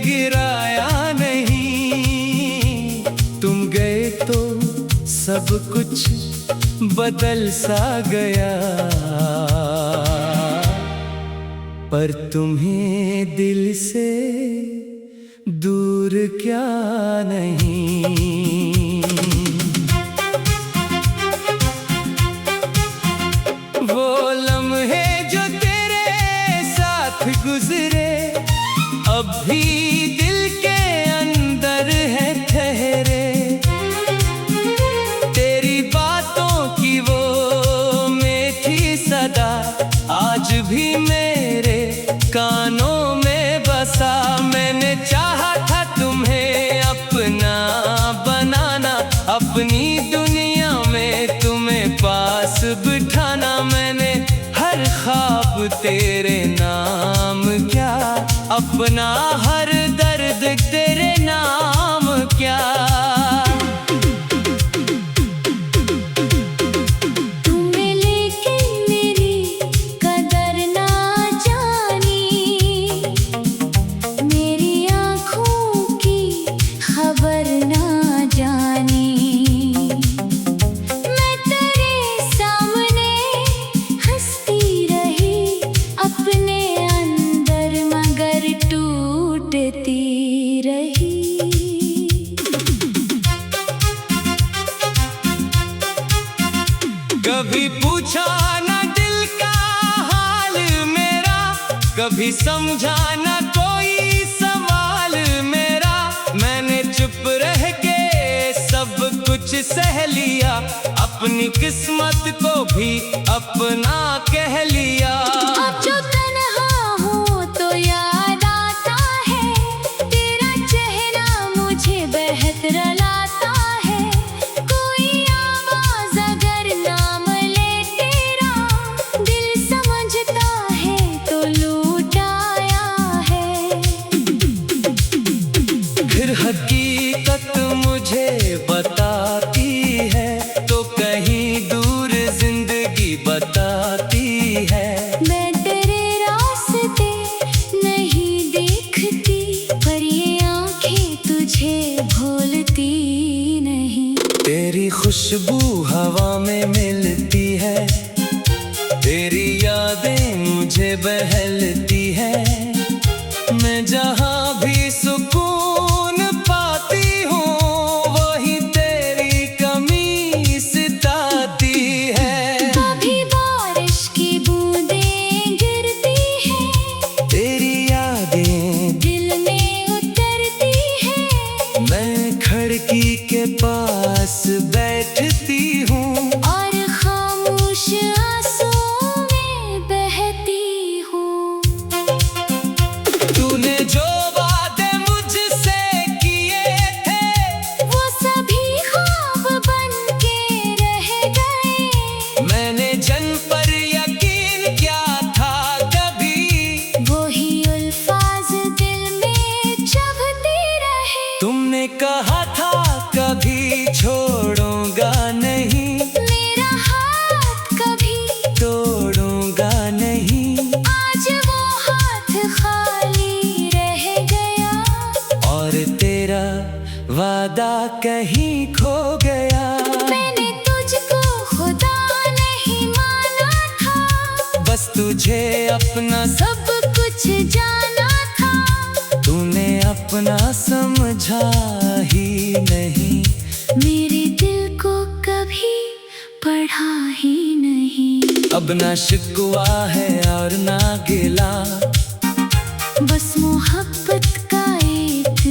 गिराया नहीं। तुम गए तो सब कुछ बदल सा गया, पर तुम्हें दिल से दूर क्या नहीं। वो लम्हे जो तेरे साथ गुजरे अब भी दिल के अंदर है ठहरे। तेरी बातों की वो मीठी सदा आज भी मेरे कानों में बसा। मैंने चाहा था तुम्हें अपना बनाना, अपनी दुनिया में तुम्हें पास बिठाना। मैंने हर ख्वाब तेरे नाम क्या, अपना हर दर्द तेरे नाम क्या। कभी पूछा ना दिल का हाल मेरा, कभी समझा ना कोई सवाल मेरा। मैंने चुप रह के सब कुछ सह लिया, अपनी किस्मत को भी अपना कह लिया। अब जो तन्हा हूँ तो याद आता है, तेरा चेहरा मुझे बेहद रुलाता है। कोई आवाज अगर नाम ले तेरा, दिल समझता है तो लूट आया है। फिर हकीकत मुझे बताती है तो कहीं दूर जिंदगी बताती है। मैं तेरे रास्ते नहीं देखती, पर ये आँखें तुझे भूलती नहीं। तेरी खुशबू हवा में मिलती है, तेरी यादें मुझे बहलती है। मैं जहाँ भी सुकून पाती हूँ, वही तेरी कमी सिताती है। कभी बारिश की बूंदें गिरती हैं, तेरी यादें दिल में उतरती हैं। मैं खिड़की के पास बैठती हूँ और खामोश आंसुओं में बहती हूँ। तूने जो वादे मुझसे किए थे, वो सभी ख्वाब बन के रह गए। मैंने जन पर यकीन किया था कभी, वही अल्फाज दिल में चुभते रहे। तुमने कहा था कभी छोड़ूंगा नहीं, मेरा हाथ कभी तोड़ूंगा नहीं। आज वो हाथ खाली रह गया, और तेरा वादा कहीं खो गया। मैंने तुझको खुदा नहीं माना था, बस तुझे अपना सब कुछ जाना था। तूने अपना समझा ही नहीं। मेरे दिल को कभी पढ़ा ही नहीं। अब ना शिकवा है और ना गिला, बस मोहब्बत का एक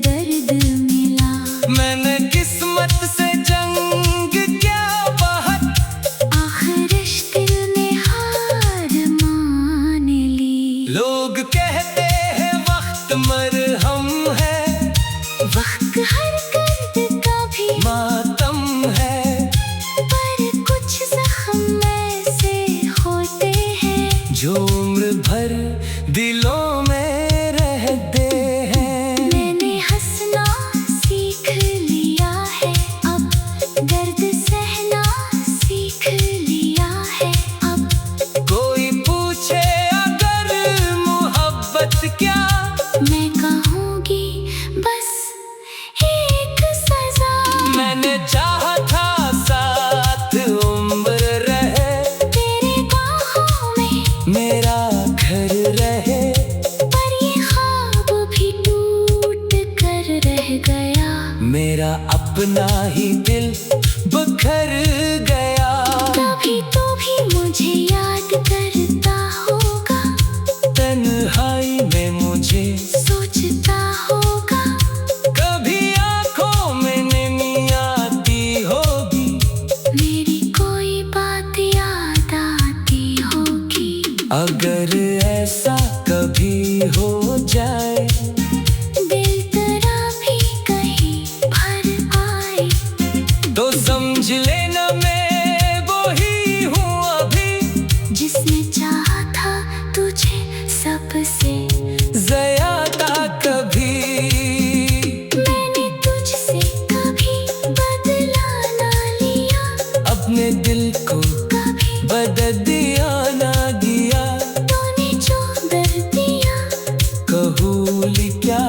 दर्द मिला। मैंने किस्मत से जंग क्या बहुत, आखिर दिल ने हार मान ली। लोग कहते हैं वक्त मरहम है, वक्त हर दर्द का भी मातम है। पर कुछ जख्म ऐसे होते हैं जो उम्र भर दिलों में रहते हैं। मैंने हंसना सीख लिया है, अब दर्द सहना सीख लिया है। अब कोई पूछे अगर मोहब्बत क्या, मैं कहूँ मेरा अपना ही दिल बिखर गया। कभी तो भी मुझे याद करता होगा, तन्हाई में मुझे सोचता होगा। कभी आंखों में नमी आती होगी, मेरी कोई बात याद आती होगी। अगर ऐसा कभी हो जाए, दिल तेरा भी कहीं भर आए, तो समझ लेना मैं वो ही हूँ अभी, जिसने चाहा था तुझे सबसे ज्यादा। कभी मैंने तुझसे कभी बदला ना लिया, अपने दिल को कभी बदल दिया ना दिया। तूने जो दर्द दिया कहूँ क्या,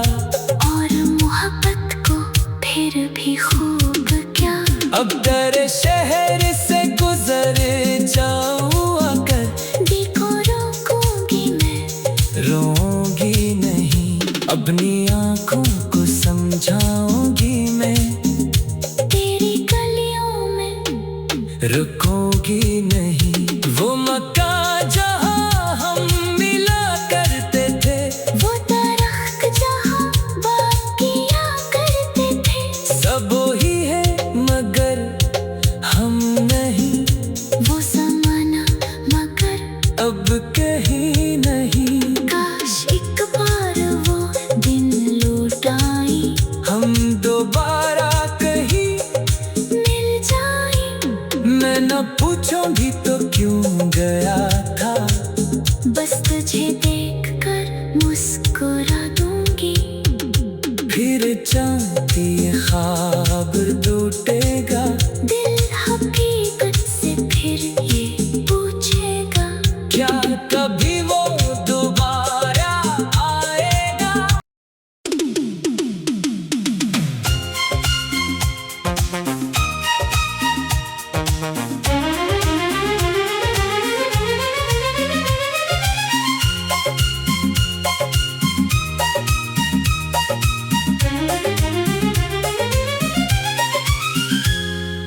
और मोहब्बत को फिर भी खूब क्या। अब तेरे शहर से गुजर जाऊँ आकर, दिल को रोकूंगी मैं, रोऊंगी नहीं। अपनी आंखों को समझाऊंगी मैं, तेरी गलियों में रुकूंगी नहीं। वो मकान जहाँ हम मिला करते थे, वो दरख्त जहाँ बात किया करते थे, सब वही है मगर हम नहीं। वो ज़माना मगर अब कहीं नहीं, काश एक बार वो दिन लौट आए, हम दोबारा कहीं मिल जाए। मैं न पूछूंगी तो क्यों गया था, बस तुझे देख कर मुस्कुरा दूंगी। फिर चाहती ख्वाब टूटेगा, दिल हकीकत से फिर ये पूछेगा, क्या कभी वो दोबारा आएगा।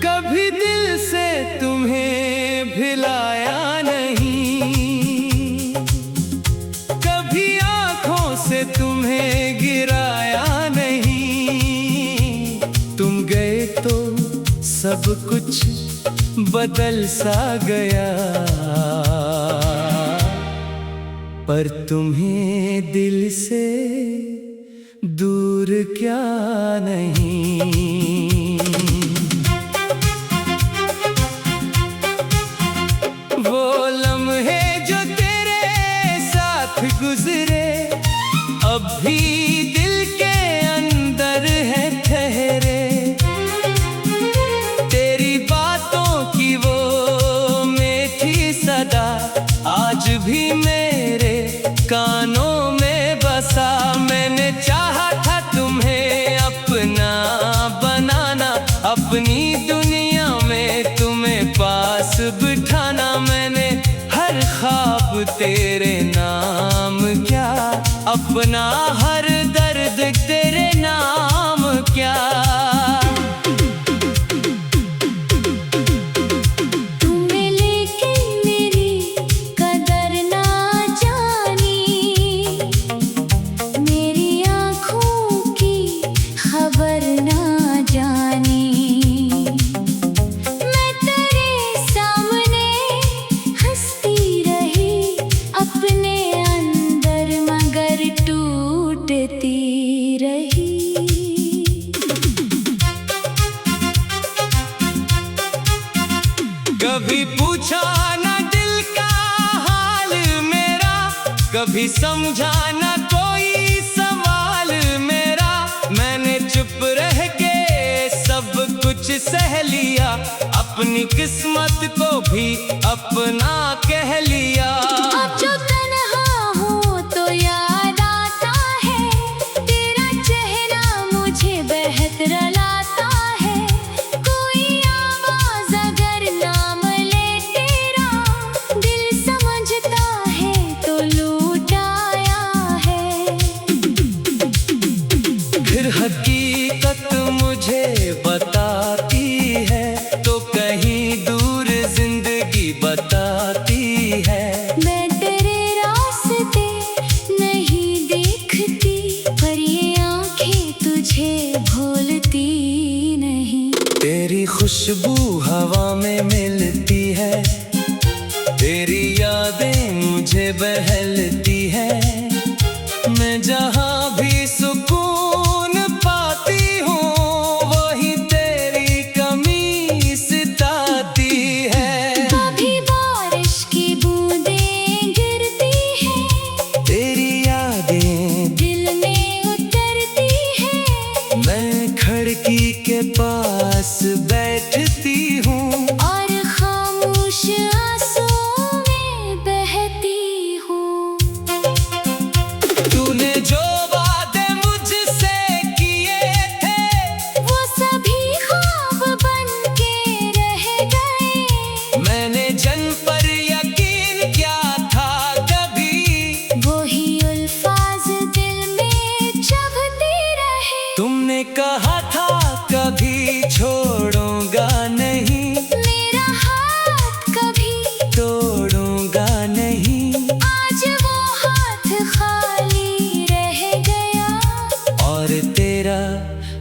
कभी दिल से तुम्हें भिलाया नहीं, कभी आंखों से तुम्हें गिराया नहीं। तुम गए तो सब कुछ बदल सा गया, पर तुम्हें दिल से दूर क्या नहीं। वो लम्हे जो तेरे साथ गुजरे, अब भी दिल के अंदर है ठहरे। तेरी बातों की वो मीठी सदा आज भी मेरे कानों में बसा। मैंने चाहा था तुम्हें अपना बनाना, अपनी दुनिया में तुम्हें पास बिठाना। मैंने हर ख्वाब तेरे नाम क्या, अपना हर दर्द तेरे नाम क्या। तूने लेकिन मेरी कदर ना जानी, मेरी आँखों की खबर ना जानी। मैं तेरे सामने हंसती रही, अपने अंदर मगर टूटती रही। कभी पूछा ना दिल का हाल मेरा, कभी समझा ना कोई सवाल मेरा। मैंने चुप रह के सब कुछ सह लिया, अपनी किस्मत को भी अपना कह लिया। अब जो तन्हा हूँ तो याद आता है, तेरा चेहरा मुझे बेहद रुलाता है। कोई आवाज अगर नाम ले तेरा, दिल समझता है तो लूट आया है। फिर हकीकत मुझे खुशबू हवा में मिलती है, तेरी यादें मुझे बहलती है। मैं जहाँ भी सुकून पाती हूँ, वही तेरी कमी सताती है। कभी बारिश की बूंदें गिरती हैं, तेरी यादें दिल में उतरती हैं। मैं खिड़की के पास बैठती हूँ, और खामोश आंसुओं में बहती हूँ। तूने जो वादे मुझसे किए थे, वो सभी ख्वाब बन के रह गए। मैंने जन पर यकीन किया था कभी, वही अल्फाज दिल में चुभते रहे। तुमने कहा था कभी छोड़ूंगा नहीं, मेरा हाथ कभी तोड़ूंगा नहीं। आज वो हाथ खाली रह गया, और तेरा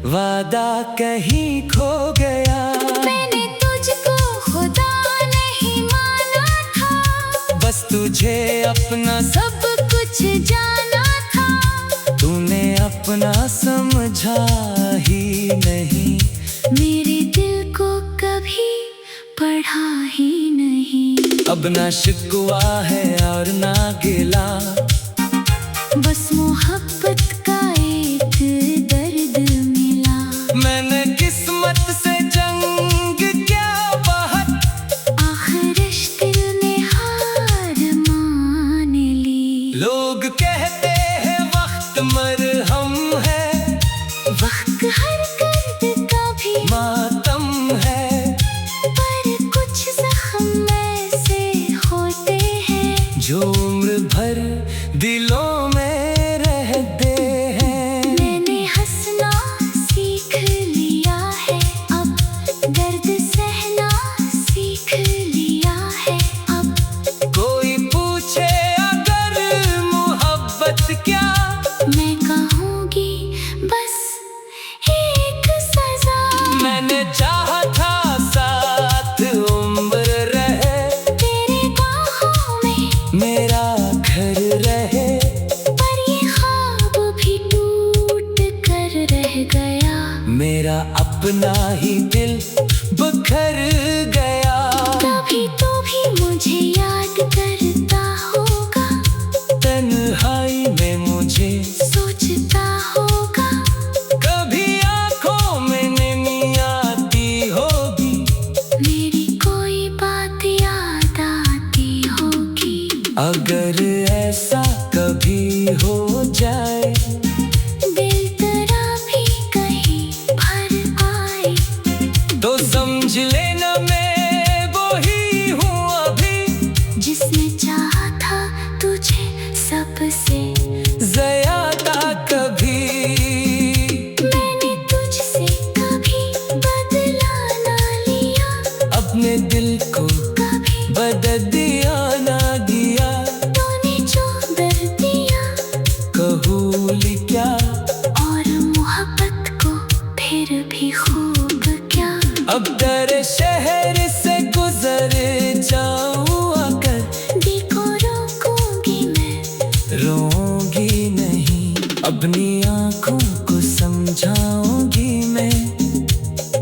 वादा कहीं खो गया। मैंने तुझको खुदा नहीं माना था, बस तुझे अपना सब कुछ जाना था। तूने अपना समझा ही नहीं, मेरे दिल को कभी पढ़ा ही नहीं। अब ना शिकवा है और ना गिला, बस मोहब्बत का एक दर्द मिला। मैंने किस्मत से जंग क्या बहुत, आखिर इस दिल ने हार मान ली। लोग कहते हैं वक्त मरहम है, वक्त हर दर्द का भी मातम है। पर कुछ जख्म ऐसे होते हैं, जो उम्र भर दिलों में रहते हैं। मैंने हंसना सीख लिया है अब, दर्द सहना सीख लिया है अब। कोई पूछे अगर मोहब्बत क्या, मैं कहूँगी बस एक सजा। मैंने चाहा था साथ उम्र रहे, तेरे बाहों में मेरा घर रहे। पर ये ख्वाब भी टूट कर रह गया। मेरा अपना ही दिल बिखर गया। तभी तो भी मुझे याद करता होगा, तन्हाई में मुझे सोचता होगा। कभी आंखों में नमी आती होगी, मेरी कोई बात याद आती होगी। अगर ऐसा कभी हो जाए, दिल तेरा भी कहीं भर आए, तो समझ लेना मैं वही हूँ अभी, जिसने चाहा था तुझे सबसे ज्यादा कभी। मैंने तुझसे कभी बदला ना लिया, अपने दिल को कभी बदल दिया ना दिया। तूने जो दर्द दिया कबूल क्या, और मोहब्बत को फिर भी खूब क्या। अब तेरे शहर से गुजर जाऊँ आकर, देखो रोकूंगी मैं, रोऊंगी नहीं। अपनी आंखों को समझाऊंगी मैं,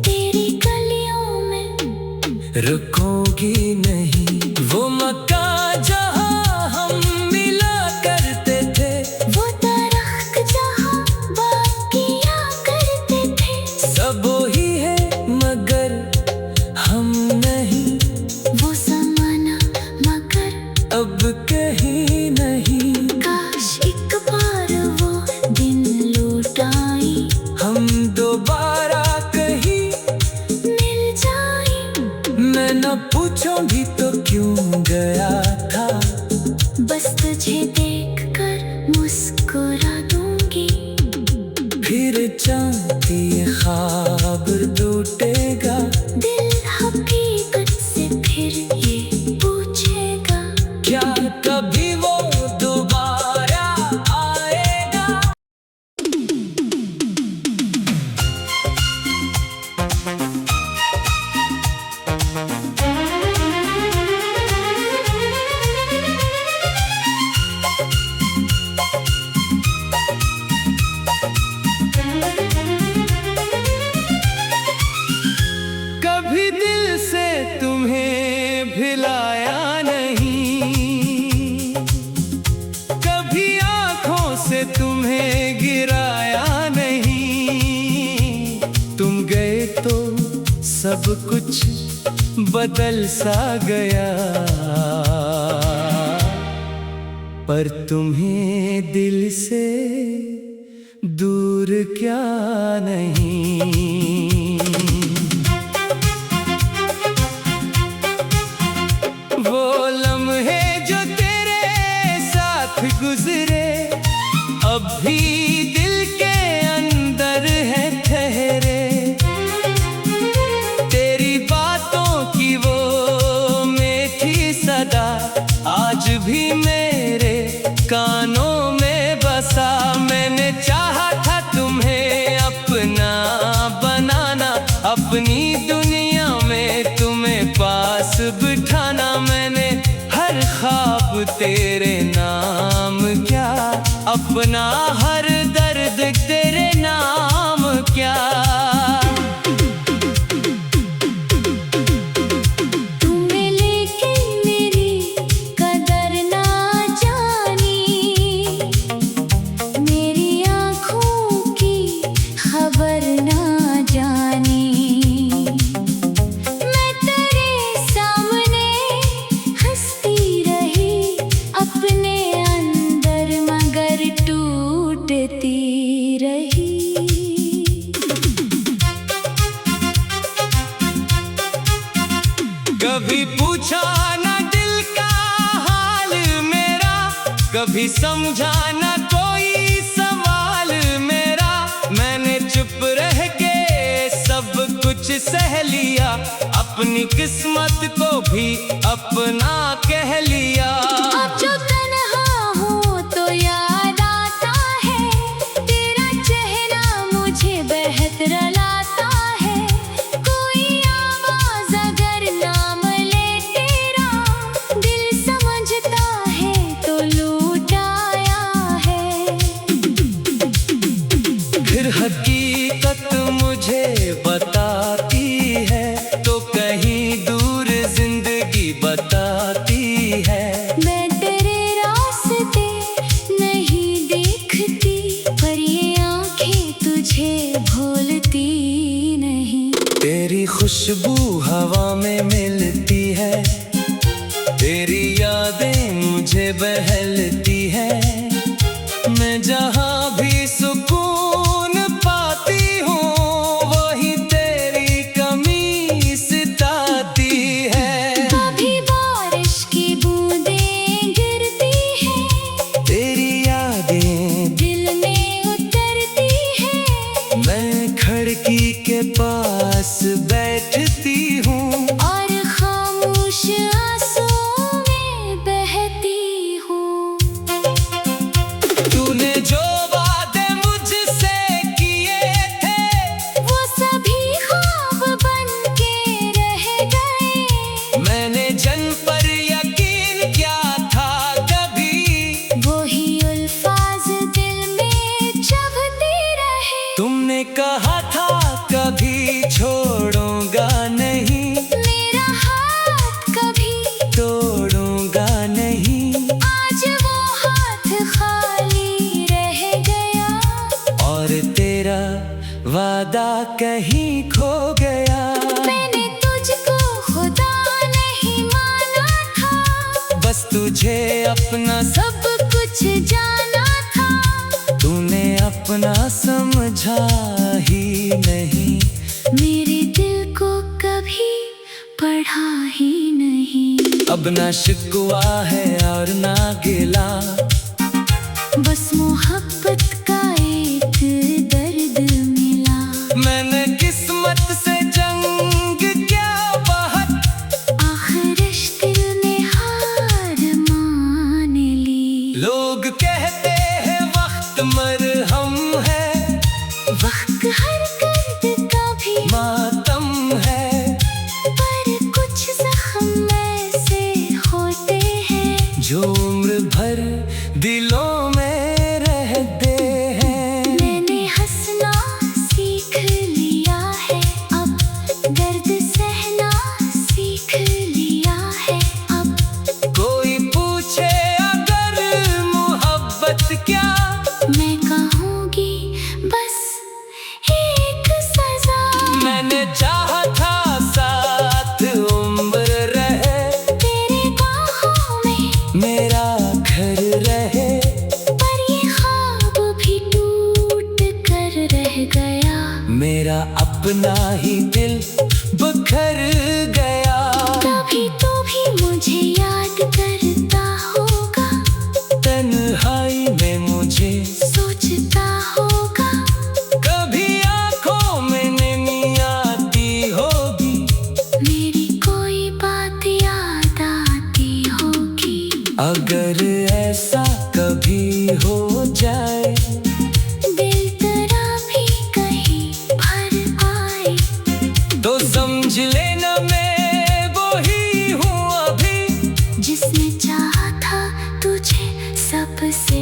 तेरी गलियों में रुकूंगी नहीं। वो मकान जहाँ हम मिला करते थे, वो दरख्त जहाँ बात किया करते थे। सब वही है मगर हम नहीं, वो ज़माना मगर अब कहीं नहीं। काश एक बार वो दिन लौट आई, हम दोबारा कहीं मिल जाए। मैं न पूछूं भी तो क्यों गया था, बस तुझे देख कर मुस्कुरा दूंगी। फिर चाहती ख्वाब टूटेगा, दिल हकीकत से फिर ये पूछेगा, क्या कभी वो दोबारा आएगा। कुछ बदल सा गया, पर तुम्हें दिल से दूर क्या नहीं। वो लम्हे जो तेरे साथ गुजरे अब भी दिल के अंदर है ठहरे। तेरी बातों की वो मीठी सदा आज भी मेरे कानों में बसा। मैंने चाहा था तुम्हें अपना बनाना, अपनी दुनिया में तुम्हें पास बिठाना। मैंने हर ख्वाब तेरे नाम क्या, अपना हर दर्द तेरे नाम क्या। तुम्हें लेके मेरी कदर ना जानी, मेरी आँखों की खबर ना जानी। मैं तेरे सामने हंसती रही अपने अंदर, मगर टूटती रही। कभी पूछा ना दिल का हाल मेरा, कभी समझा ना कोई सवाल मेरा। मैंने चुप रह के सब कुछ सह लिया, अपनी किस्मत को भी अपना कह लिया। अब जो तन्हा हूँ तो याद आता है, तेरा चेहरा मुझे बेहद रुलाता है। कोई आवाज अगर नाम ले तेरा, दिल समझता है तो लूट आया है। फिर हकीकत मुझे बताती है तो कहीं दूर जिंदगी बताती है। मैं तेरे रास्ते नहीं देखती, पर ये आँखें तुझे भूलती नहीं। तेरी खुशबू हवा में मिलती है, तेरी यादें मुझे बहलती है। मैं जहाँ भी सुकून पाती हूँ, वही तेरी कमी सताती है। कभी बारिश की बूंदें गिरती हैं, तेरी यादें दिल में उतरती हैं। मैं खिड़की के पास बैठती हूँ, और खामोश आंसुओं में बहती हूँ। तूने जो वादे मुझसे किए थे, वो सभी ख्वाब बन के रह गए। मैंने जन पर यकीन क्या था कभी, वही अल्फाज दिल में चुभते रहे। तुमने कहा था कभी छोड़ूंगा नहीं, मेरा हाथ कभी तोड़ूंगा नहीं। आज वो हाथ खाली रह गया, और तेरा वादा कहीं खो गया। मैंने तुझको खुदा नहीं माना था, बस तुझे अपना सब कुछ जाना था। तूने अपना समझा ही नहीं। मेरे दिल को कभी पढ़ा ही नहीं। अब ना शिकवा है और ना गिला, बस मोहब्बत का एक दर्द मिला। मैंने किस्मत से जंग क्या बहुत, आखिर दिल ने हार मान ली। लोग कहते हैं वक्त मरहम है, वक्त हर दर्द का भी मातम है। पर कुछ जख्म ऐसे होते हैं, जो उम्र भर दिलों में रह मेरा अपना ही दिल बिखर गया। कभी तो भी मुझे याद करता होगा, तन्हाई में मुझे सोचता होगा, कभी आंखों में नहीं आती होगी, मेरी कोई बात याद आती होगी। अगर ऐसा कभी हो जाए, दिल तेरा भी कहीं भर आए, तो समझ लेना मैं वो ही हूँ अभी, जिसने चाहा था तुझे सबसे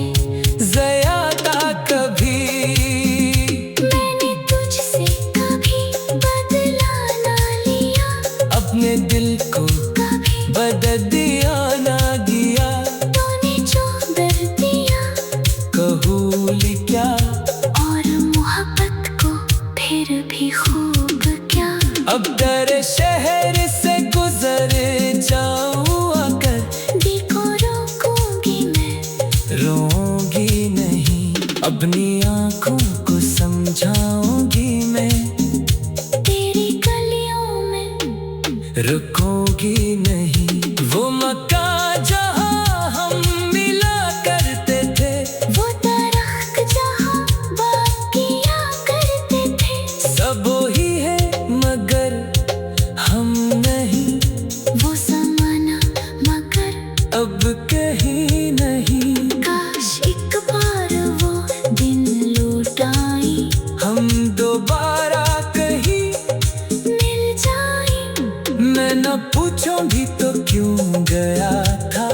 ज्यादा। कभी मैंने तुझसे कभी बदला ना लिया, अपने दिल को कभी बदल दिया ना दिया। तूने जो दर्द दिया कहूँ क्या, और मोहब्बत को फिर भी खूब क्या। अब तेरे शहर से गुजर जाऊँ अगर, दिल को रोकूंगी मैं, रोऊंगी नहीं, अपनी आंखों को समझाऊंगी मैं, तेरी गलियों में रुकूंगी नहीं। वो मकान जहाँ हम मिला करते थे, वो दरख्त जहाँ बात किया करते थे, सब वही है मगर हम नहीं, वो ज़माना मगर अब कहीं नहीं। काश एक बार वो दिन लौट आई, हम दोबारा कहीं मिल जाए। मैं न पूछूंगी तो क्यों गया था,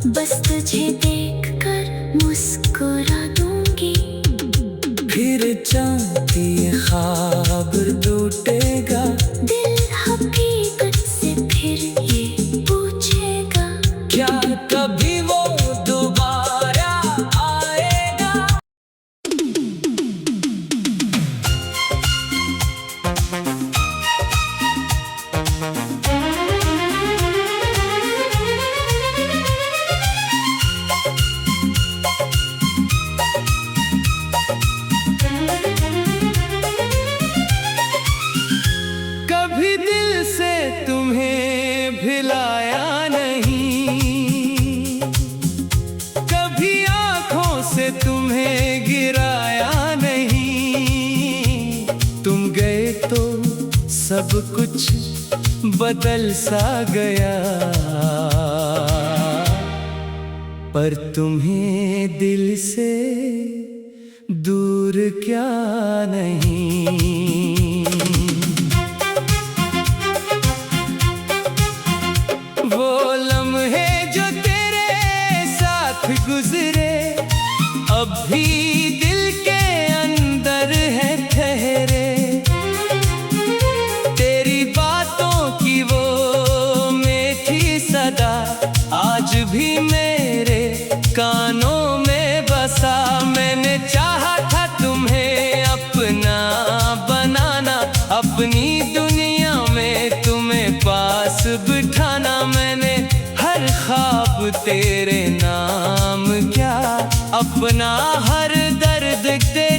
बस तुझे देख कर मुस्कुरा दूंगी, फिर चाहती ख्वाब टूटेगा, दिल हकीकत से फिर ये पूछेगा, क्या कभी वो दोबारा आएगा। कभी दिल से तुम्हें भिलाया नहीं, कभी आंखों से तुम्हें गिराया नहीं। तुम गए तो सब कुछ बदल सा गया, पर तुम्हें दिल से दूर क्या नहीं। वो लम्हे जो तेरे साथ गुजरे, अब भी दिल के अंदर है ठहरे। तेरी बातों की वो मीठी सदा आज भी मेरे कानों में बसा। मैंने चाहा था तुम्हें अपना बनाना, अपनी दुनिया में तुम्हें पास बिठाना। मैंने हर ख्वाब तेरे नाम क्या, अपना हर दर्द तेरे